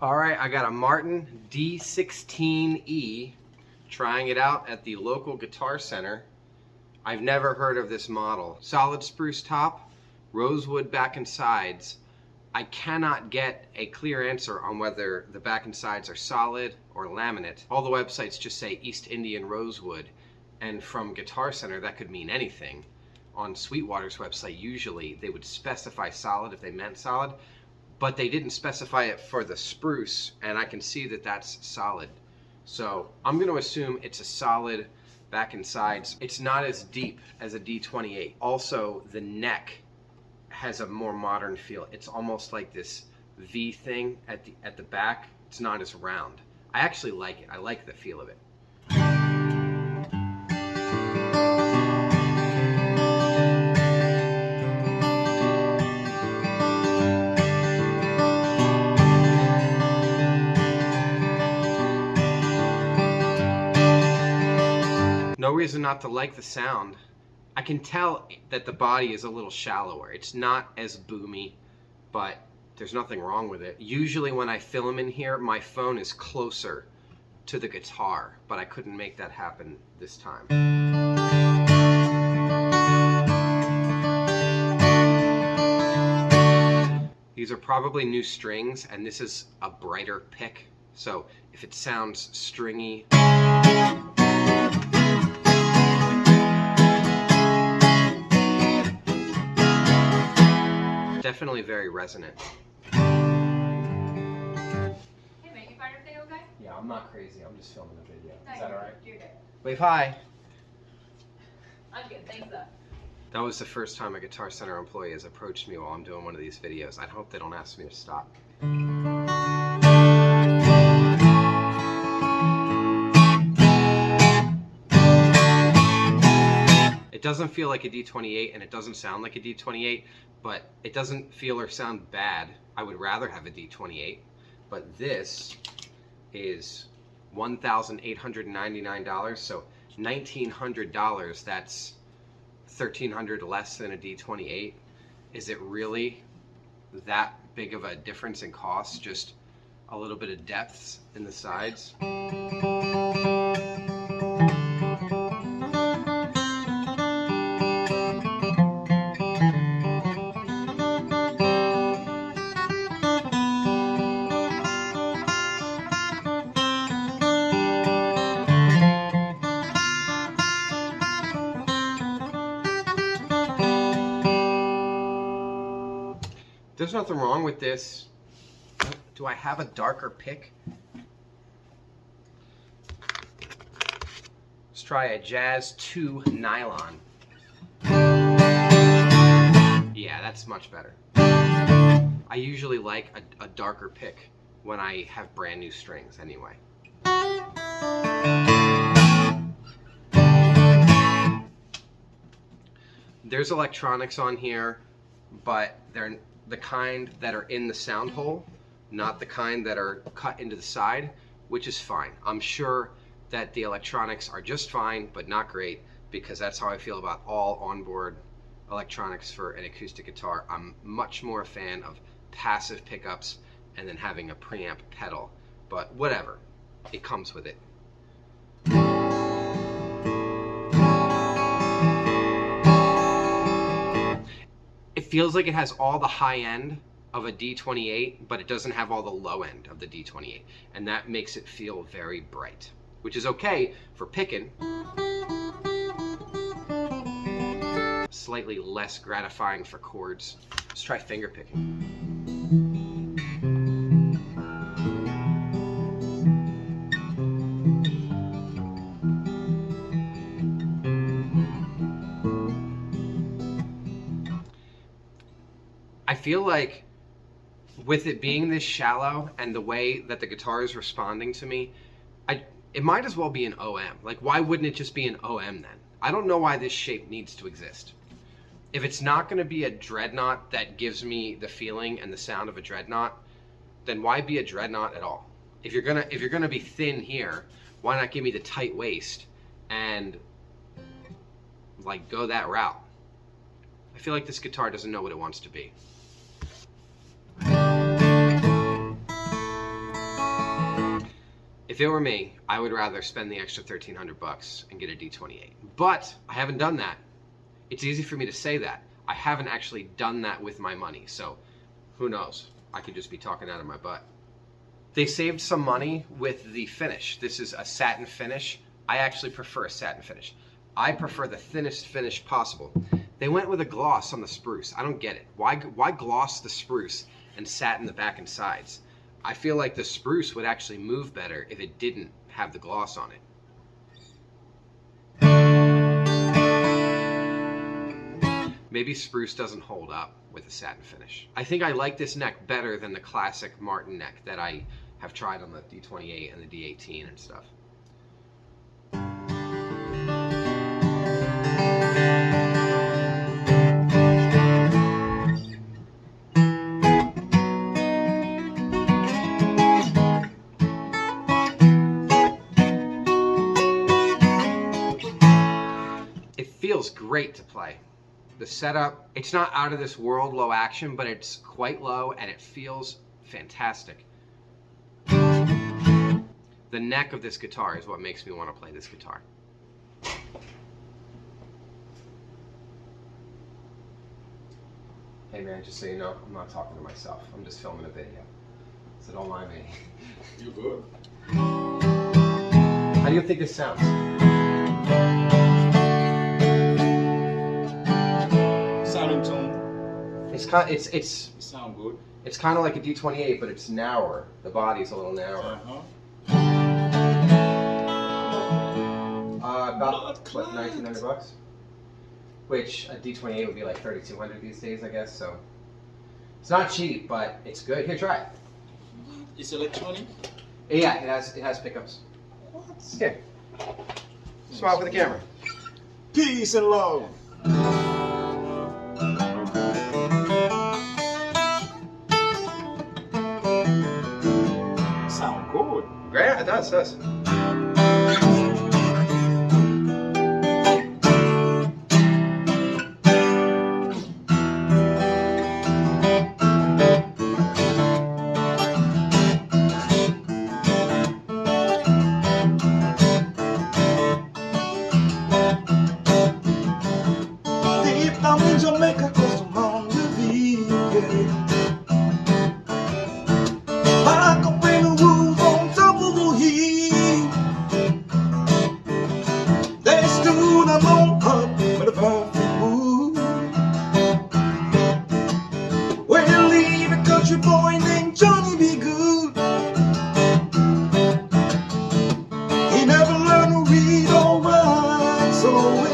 All right, I got a Martin D16e, trying it out at the local guitar center. I've never heard of this model. Solid spruce top, rosewood back and sides. I cannot get a clear answer on whether the back and sides are solid or laminate. All the websites just say East Indian rosewood, and from Guitar Center that could mean anything. On Sweetwater's website, usually they would specify solid if they meant solid, but they didn't specify it for the spruce, and I can see that that's solid. So I'm going to assume it's a solid back and sides. It's not as deep as a D28. Also, the neck has a more modern feel. It's almost like this V thing at the back. It's not as round. I actually like it. I like the feel of it. No reason not to like the sound. I can tell that the body is a little shallower. It's not as boomy, but there's nothing wrong with it. Usually when I film in here, my phone is closer to the guitar, but I couldn't make that happen this time. These are probably new strings, and this is a brighter pick. So if it sounds stringy, definitely very resonant. Hey man, you find everything okay? Yeah, I'm not crazy. I'm just filming a video. No, Is that alright? You're good. Wave hi. I'm good, thanks though. That was the first time a Guitar Center employee has approached me while I'm doing one of these videos. I hope they don't ask me to stop. It doesn't feel like a D28, and it doesn't sound like a D28, but it doesn't feel or sound bad. I would rather have a D28, but this is $1,899, so $1,900, that's $1,300 less than a D28. Is it really that big of a difference in cost? Just a little bit of depths in the sides? There's nothing wrong with this. Do I have a darker pick? Let's try a Jazz 2 nylon. Yeah, that's much better. I usually like a darker pick when I have brand new strings anyway. There's electronics on here, but they're the kind that are in the sound hole, not the kind that are cut into the side, which is fine. I'm sure that the electronics are just fine, but not great, because that's how I feel about all onboard electronics for an acoustic guitar. I'm much more a fan of passive pickups and then having a preamp pedal, but whatever, it comes with it. It feels like it has all the high end of a D28, but it doesn't have all the low end of the D28. And that makes it feel very bright, which is okay for picking. Slightly less gratifying for chords. Let's try finger picking. I feel like with it being this shallow and the way that the guitar is responding to me, it might as well be an OM. Like, why wouldn't it just be an OM then? I don't know why this shape needs to exist. If it's not going to be a dreadnought that gives me the feeling and the sound of a dreadnought, then why be a dreadnought at all? If you're gonna be thin here, why not give me the tight waist and like go that route? I feel like this guitar doesn't know what it wants to be. If it were me, I would rather spend the extra $1,300 and get a D28. But I haven't done that. It's easy for me to say that. I haven't actually done that with my money, so who knows? I could just be talking out of my butt. They saved some money with the finish. This is a satin finish. I actually prefer a satin finish. I prefer the thinnest finish possible. They went with a gloss on the spruce. I don't get it. Why gloss the spruce and satin the back and sides? I feel like the spruce would actually move better if it didn't have the gloss on it. Maybe spruce doesn't hold up with a satin finish. I think I like this neck better than the classic Martin neck that I have tried on the D28 and the D18 and stuff. It feels great to play. The setup, it's not out of this world low action, but it's quite low and it feels fantastic. The neck of this guitar is what makes me want to play this guitar. Hey man, just so you know, I'm not talking to myself. I'm just filming a video. So don't mind me. You good? How do you think this sounds? Sounding tone. It Sound good. It's kind of like a D28, but it's narrower. The body's a little narrower. About what, $1,900? Which a D28 would be like $3,200 these days, I guess. So it's not cheap, but it's good. Here, try it. It's electronic. Yeah, it has pickups. What? Here, smile for the camera. Peace and love. Sound good. Great, it does. Deep down in Jamaica, close to Mount Revere. Back up in the woods on top of the hill. They stood a long hut with a perfect wood. Where you leave a country boy named Johnny B. Goode. He never learned to read or write so well,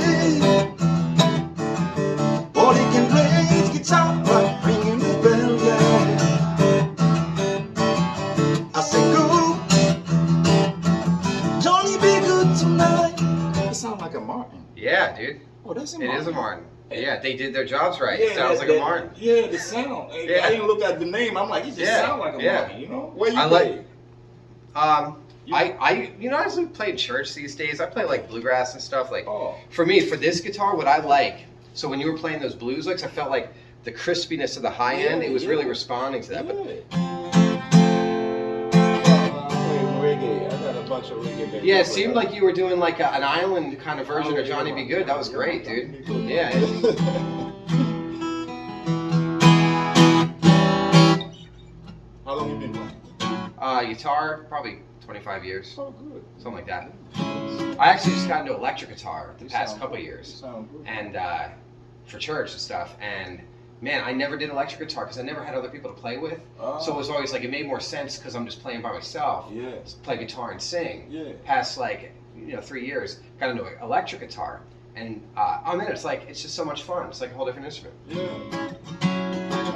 but he can play his guitar like ringing the bell, yeah. I say go, Johnny be good tonight. It sounds like a Martin. Yeah, dude. Oh, that's a It Martin. is a Martin. Yeah, they did their jobs right. Yeah, It sounds like a Martin. Yeah, the sound. Yeah. I didn't look at the name. I'm like, it just Yeah, sounds like a yeah. Martin, you know? Where you I play? like. I actually play in church these days. I play like bluegrass and stuff. Like Oh. for me, for this guitar, what I like. So when you were playing those blues licks, I felt like the crispiness of the high end. It was Yeah, really yeah. responding to that. But I play reggae. I got a bunch of reggae back yeah, there. it seemed like you were doing like an island kind of version of Johnny B. Good. That was great, dude. Yeah. How long you been playing? Guitar, probably 25 years, Oh, good. something like that. I actually just got into electric guitar the You past sound couple good. years, You sound good. and for church and stuff. And man, I never did electric guitar because I never had other people to play with. So it was always like it made more sense because I'm just playing by myself. Yeah. Just play guitar and sing. Yeah. Past like 3 years, got into electric guitar, and oh man, it's like it's just so much fun. It's like a whole different instrument. Yeah.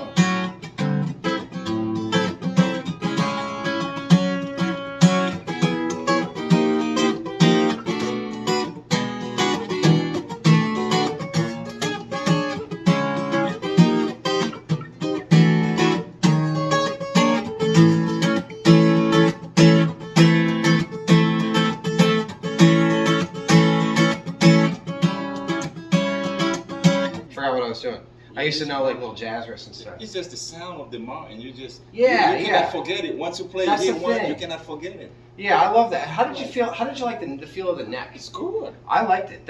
Forgot what I was doing. I used to know like little jazz riffs and stuff. It's just the sound of the Martin. You just Yeah, you cannot forget it. Once you play That's it the one, thing. you cannot forget it. Yeah, I love that. How did you feel? How did you like the feel of the neck? It's good. I liked it.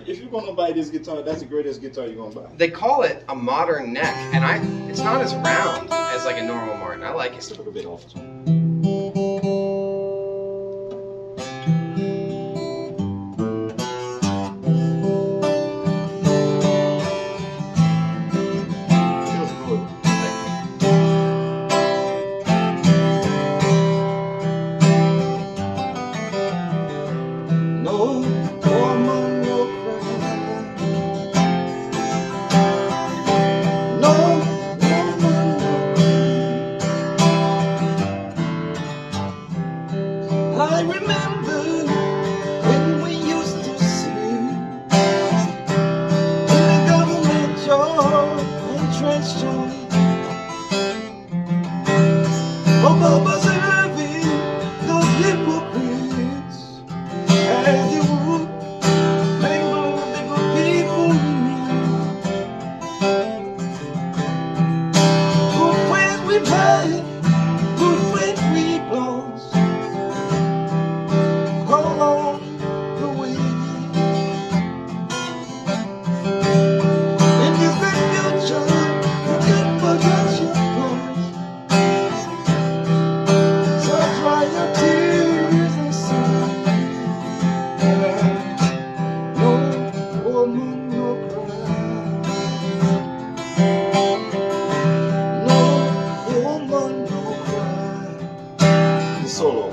If you're gonna buy this guitar, that's the greatest guitar you're gonna buy. They call it a modern neck, and it's not as round as like a normal Martin. I like It's it. a little bit off tone. Feels good. No woman, no cry. No woman, no cry. I remember when we used to sing in the government job and trench joint. Above observing those hypocrites as you would make love the good people in you. Good friends we've had, good friends we've lost. Along the way, in this great future, you can't forget your past. So dry your tears and sigh. No woman, no cry. No woman, no cry. The solo.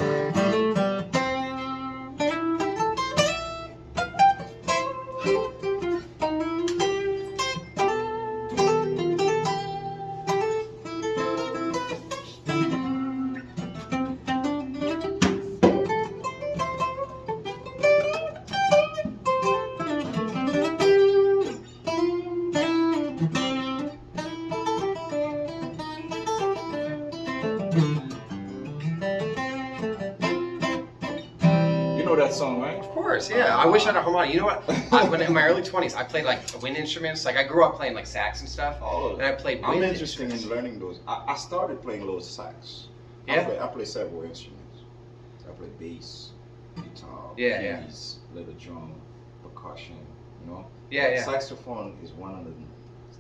You know that song, right? Of course, yeah. I wish I had a harmonica. You know what? When in my early 20s, I played like wind instruments. Like I grew up playing like sax and stuff, Oh, and I played I'm wind interested instruments. in learning those. I started playing those sax. Yeah? I play several instruments. I play bass, guitar, Yeah, keys, little drum, percussion, you know? Yeah. Saxophone is one of the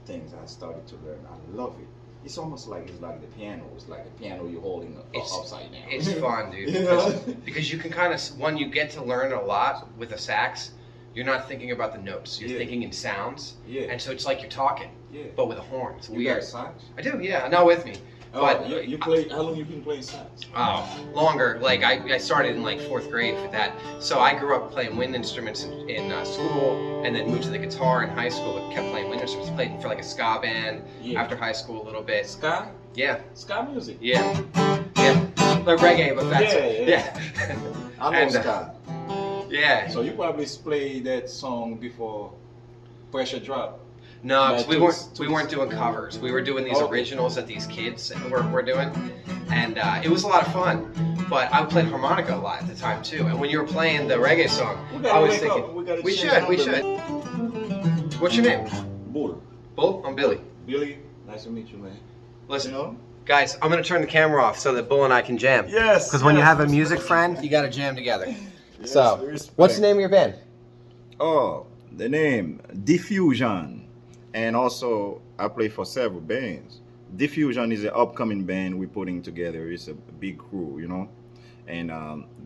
things I started to learn. I love it. It's almost like the piano. It's like a piano you're holding upside down. It's fun, dude. You know? Because you can kind of, when you get to learn a lot with a sax, you're not thinking about the notes. You're Yeah. thinking in sounds. Yeah. And so it's like you're talking, Yeah. but with a horn. It's You weird. got sax? I do, yeah. Not with me. Oh, But you play? How long you been playing sax? Oh, longer. Like I started in like 4th grade with that. So I grew up playing wind instruments in school, and then moved to the guitar in high school, but kept playing wind instruments. Played for like a ska band Yeah. after high school a little bit. Ska? Yeah, Ska music. yeah, like reggae, but that's Yeah. I love And, ska. yeah. So you probably played that song before Pressure Drop. No, 'cause Like we weren't doing covers. We were doing these Okay. originals that these kids were doing, and it was a lot of fun. But I played harmonica a lot at the time too. And when you were playing the reggae song, I was thinking we should. What's your name? Bull. Bull? I'm Billy. Billy, nice to meet you, man. Listen, You know? guys, I'm gonna turn the camera off so that Bull and I can jam. Yes. Because when you have a music friend, you gotta jam together. Yes, So, respect. what's the name of your band? Oh, the name Diffusion, and also I play for several bands. Diffusion is an upcoming band we're putting together. It's a big crew, you know. And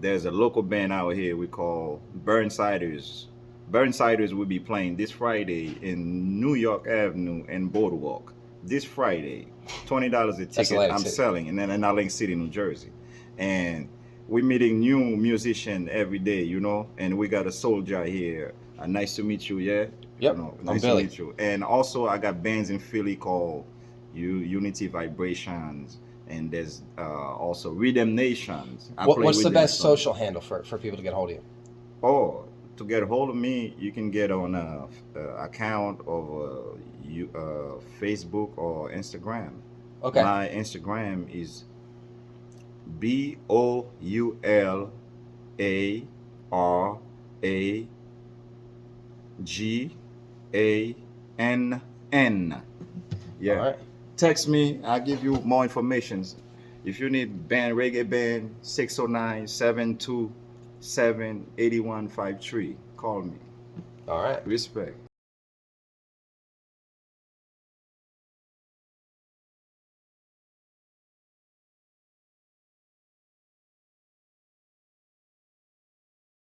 there's a local band out here we call Burnsiders. Burnsiders will be playing this Friday in New York Avenue and Boardwalk. This Friday, $20 a ticket. Atlantic I'm City. selling, and then in Atlantic City, New Jersey. And we're meeting new musicians every day, you know. And we got a soldier here. Nice to meet you, yeah. Yep, You know, I'm nice Billy. to meet you. And also, I got bands in Philly called Unity Vibrations, and there's also Rhythm Nations. I play What's with the them, best so- social handle for people to get hold of you? Oh, to get a hold of me, you can get on a account of Facebook or Instagram. Okay. My Instagram is BOULARAGANN. Yeah. All right. Text me. I'll give you more information. If you need band, reggae band, 609-727-8153. Call me. All right. Respect.